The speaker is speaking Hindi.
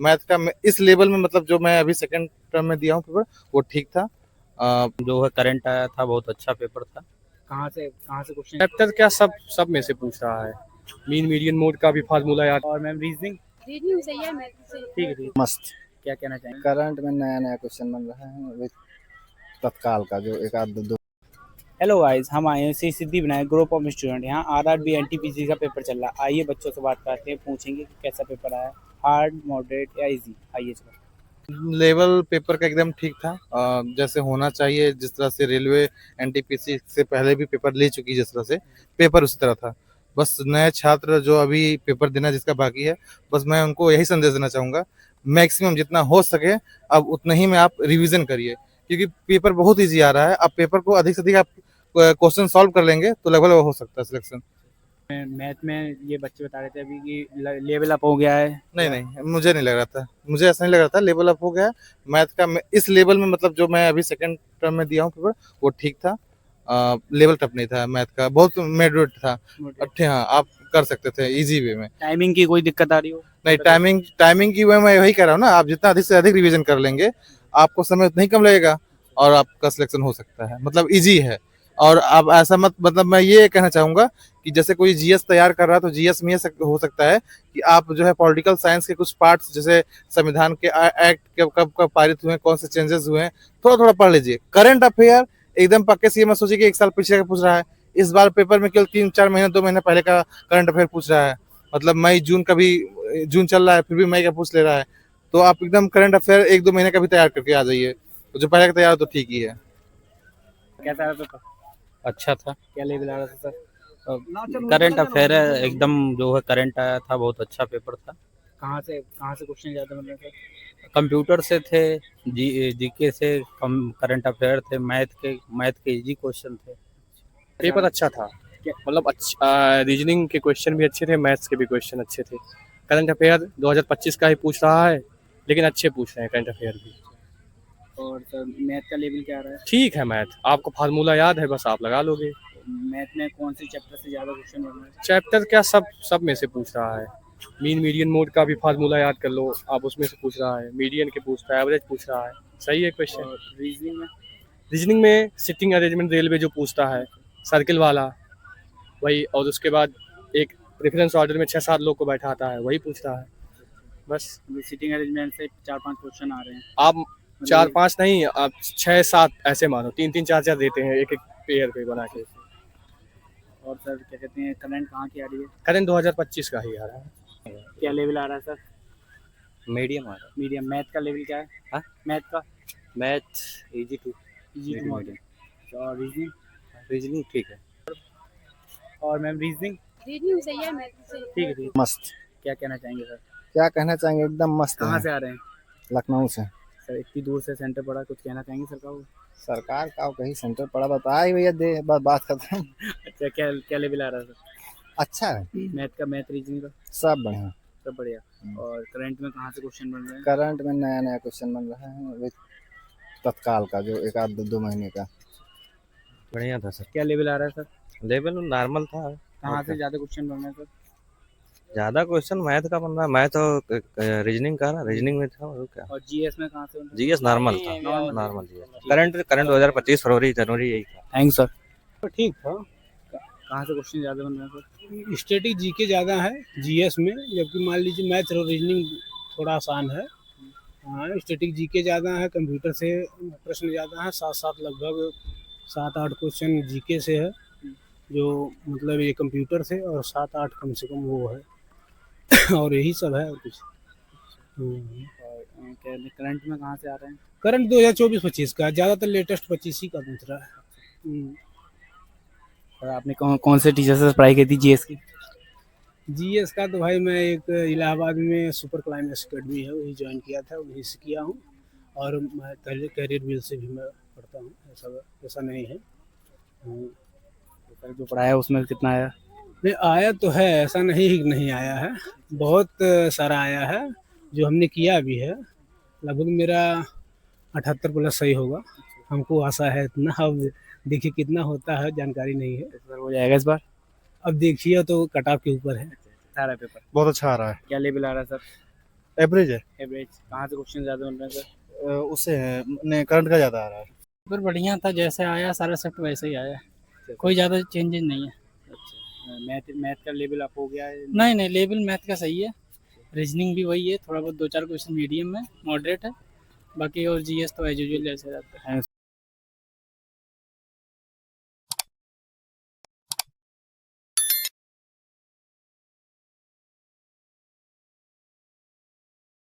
मैथ का इस लेवल में मतलब जो मैं अभी सेकंड टर्म में दिया हूँ पेपर वो ठीक था। जो है करंट आया था, बहुत अच्छा पेपर था। कहाँ से क्वेश्चन? चैप्टर क्या सब में से पूछ रहा है। मीन मीडियन मोड का भी फार्मूला याद। और मैम रीजनिंग? रीजनिंग सही है, मैथ सही है। ठीक है, ठीक है। मस्त। क्या कहना चाहेंगे? करंट में नया नया क्वेश्चन बन रहा है विद तत्काल का जो एक आध दो। हेलो गाइस, हम आए हैं Shri Siddhi Vinayak group of student. यहाँ आरआरबी एनटीपीसी का पेपर चल रहा है। आइए बच्चों से बात करते हैं, पूछेंगे कि कैसा पेपर आया, हार्ड, मॉडरेट या इजी। आइए चलो। लेवल पेपर का एकदम ठीक था, जैसे होना चाहिए। जिस तरह से रेलवे एनटीपीसी से पहले भी पेपर ले चुकी, जिस तरह से पेपर उसी तरह था। बस नए छात्र जो अभी पेपर देना जिसका बाकी है, बस मैं उनको यही संदेश देना चाहूँगा, मैक्सिमम जितना हो सके अब उतना ही में आप रिवीजन करिए, क्योंकि पेपर बहुत ईजी आ रहा है। आप पेपर को अधिक से अधिक आप क्वेश्चन सॉल्व कर लेंगे तो लगभग हो सकता है सिलेक्शन। मैथ में ये बच्चे बता रहे थे अभी कि लेवल अप हो गया है। नहीं, मुझे नहीं लग रहा था, मुझे ऐसा नहीं लग रहा था। लेवल अप हो गया मैथ का इस लेवल में, मतलब जो मैं अभी सेकंड टर्म में दिया हूँ पेपर वो ठीक था। लेवल टफ नहीं था मैथ का, बहुत मॉडरेट था। अच्छे, हाँ, आप कर सकते थे इजी वे में। टाइमिंग की कोई दिक्कत आ रही हो? नहीं, टाइमिंग की वे मैं वही कह रहा हूँ ना, आप जितना अधिक से अधिक रिवीजन कर लेंगे आपको समय उतना ही कम लगेगा और आपका सिलेक्शन हो सकता है। मतलब इजी है। और अब ऐसा मत, मतलब मैं ये कहना चाहूंगा कि जैसे कोई जीएस तैयार कर रहा है तो जीएस में ये हो सकता है कि आप जो है पॉलिटिकल साइंस के कुछ पार्ट्स, जैसे संविधान के एक्ट कब कब कब पारित हुए, कौन से चेंजेस हुए हैं, थोड़ा थोड़ा पढ़ लीजिए। करंट अफेयर एकदम पक्के से ये मत सोचिए कि एक साल पीछे का पूछ रहा है। इस बार पेपर में केवल 3-4 महीने 2 महीने पहले का करंट अफेयर पूछ रहा है। मतलब मई जून का भी, जून चल रहा है फिर भी मई का पूछ ले रहा है। तो आप एकदम करंट अफेयर 1-2 महीने का भी तैयार करके आ जाइए, तो जो पहले का तैयार हो तो ठीक ही है। कैसा रहा पेपर? अच्छा था। क्या लेवल आ रहा था सर? करंट अफेयर है एकदम, जो है करंट आया था, बहुत अच्छा पेपर था। कहाँ से क्वेश्चन ज्यादा बन रहे थे? कंप्यूटर से थे, जीके से कम, करंट अफेयर थे, मैथ के इजी क्वेश्चन थे। पेपर अच्छा था, मतलब अच्छा। रीजनिंग के क्वेश्चन भी अच्छे थे, मैथ्स के भी क्वेश्चन अच्छे थे। करंट अफेयर 2025 का ही पूछ रहा है, लेकिन अच्छे पूछ रहे हैं करंट अफेयर भी। और सर मैथ का लेवल क्या रहा है? ठीक है, मैथ आपको फार्मूला याद है, बस आप लगा लोगे। मैथ में कौन से चैप्टर से ज्यादा क्वेश्चन बन रहे हैं? चैप्टर क्या सब में से पूछ रहा है। मीन मीडियन मोड का भी फार्मूला याद कर लो आप, उसमें से पूछ रहा है। मीडियन के पूछ रहा है, एवरेज पूछ रहा है। सही है क्वेश्चन। और रीजनिंग में? रीजनिंग में सिटिंग अरेंजमेंट रेलवे जो पूछता है, सर्किल वाला वही, और उसके बाद एक प्रेफरेंस ऑर्डर में 6-7 लोग को बैठाता है, वही पूछ रहा है बस। सिटिंग अरेंजमेंट से 4-5 क्वेश्चन आ रहे हैं। आप 4-5 नहीं, आप 6-7 ऐसे मानो, 3-3 4-4 देते हैं एक एक पेयर पे बना के। और सर क्या कहते हैं, करंट कहाँ की आ रही है? करंट 2025 का ही आ रहा है। क्या लेवल आ रहा है सर? मीडियम आ रहा मीडियम। मैथ का लेवल क्या है? हाँ? मैथ का? Math easy to easy to moderate. और रीजनिंग? रीजनिंग ठीक है। और मैम रीजनिंग? रीजनिंग सही है, मैथ सही है। ठीक है, ठीक है। मस्त। क्या कहना चाहेंगे सर? क्या कहना चाहेंगे, एकदम मस्त कहाँ है। से आ रहे हैं? लखनऊ से। सर इतनी दूर से सेंटर पड़ा, कुछ कहना चाहेंगे सरकार को? सरकार का कहीं सेंटर पड़ा बताए भैया, दे बात खत्म। अच्छा, क्या क्या लेवल आ रहा है सर? अच्छा है, मैथ का, मैथ रीजनिंग का सब बढ़िया। सब बढ़िया। और करंट में कहाँ से क्वेश्चन बन रहे हैं? करंट में नया नया क्वेश्चन बन रहा है विद तत्काल का जो एक आध दो महीने का। बढ़िया था सर। क्या लेवल आ रहा है सर? लेवल नॉर्मल था। कहाँ से ज्यादा क्वेश्चन बन रहे हैं सर? ज्यादा क्वेश्चन मैथ का बन रहा है। मैथ और रीजनिंग का ना, रीजनिंग में था और क्या। और जीएस में कहाँ से बन रहे हैं? जीएस नॉर्मल था, नॉर्मल जीएस। करंट 2025 फरवरी जनवरी यही था। Thanks sir. तो ठीक था। कहाँ से क्वेश्चन ज्यादा बन रहे हैं सर? स्टैटिक जीके ज़्यादा है जीएस में, जबकि मान लीजिए मैथ और रीजनिंग थोड़ा आसान है। हाँ, स्टैटिक जीके ज़्यादा है, कंप्यूटर से प्रश्न ज़्यादा है। 7-7 लगभग 7-8 क्वेश्चन जीके से है, जो मतलब ये कंप्यूटर से, और 7-8 कम से कम वो है। और यही सब है, और कुछ। और करंट में कहाँ से आ रहे हैं? करंट 2024-25 का ज़्यादातर लेटेस्ट 25 ही का पूछ रहा है। और आपने कौन से टीचर से पढ़ाई की थी जीएस की? जीएस का तो भाई मैं एक इलाहाबाद में सुपर क्लाइमेक्स अकेडमी है, वही ज्वाइन किया था, वहीं से किया हूँ। और मैं कैरियर व्हील से भी मैं पढ़ता हूँ, ऐसा नहीं है। जो पढ़ाया उसमें कितना आया? नहीं, आया तो है, ऐसा नहीं कि नहीं आया है, बहुत सारा आया है, जो हमने किया भी है। लगभग मेरा 78+ सही होगा, हमको आशा है इतना। अब देखिए कितना होता है, जानकारी नहीं है। इस बार हो जाएगा इस बार? अब देखिए, तो कट ऑफ के ऊपर है। सारा पेपर बहुत अच्छा आ रहा है। क्या लेवल आ रहा है सर? एवरेज है। एवरेज कहाँ से क्वेश्चन ज़्यादा बन रहे हैं सर? उससे है करंट का ज़्यादा आ रहा है। पेपर बढ़िया था, जैसे आया सारा शिफ्ट वैसे ही आया, कोई ज़्यादा चेंजेस नहीं है। मैथ मैथ का लेवल अप हो गया है? नहीं नहीं, लेवल मैथ का सही है, रीजनिंग भी वही है, थोड़ा बहुत 2-4 क्वेश्चन मीडियम है, मॉडरेट है, बाकी और जीएस तो एज यूजुअल जैसे रहता है।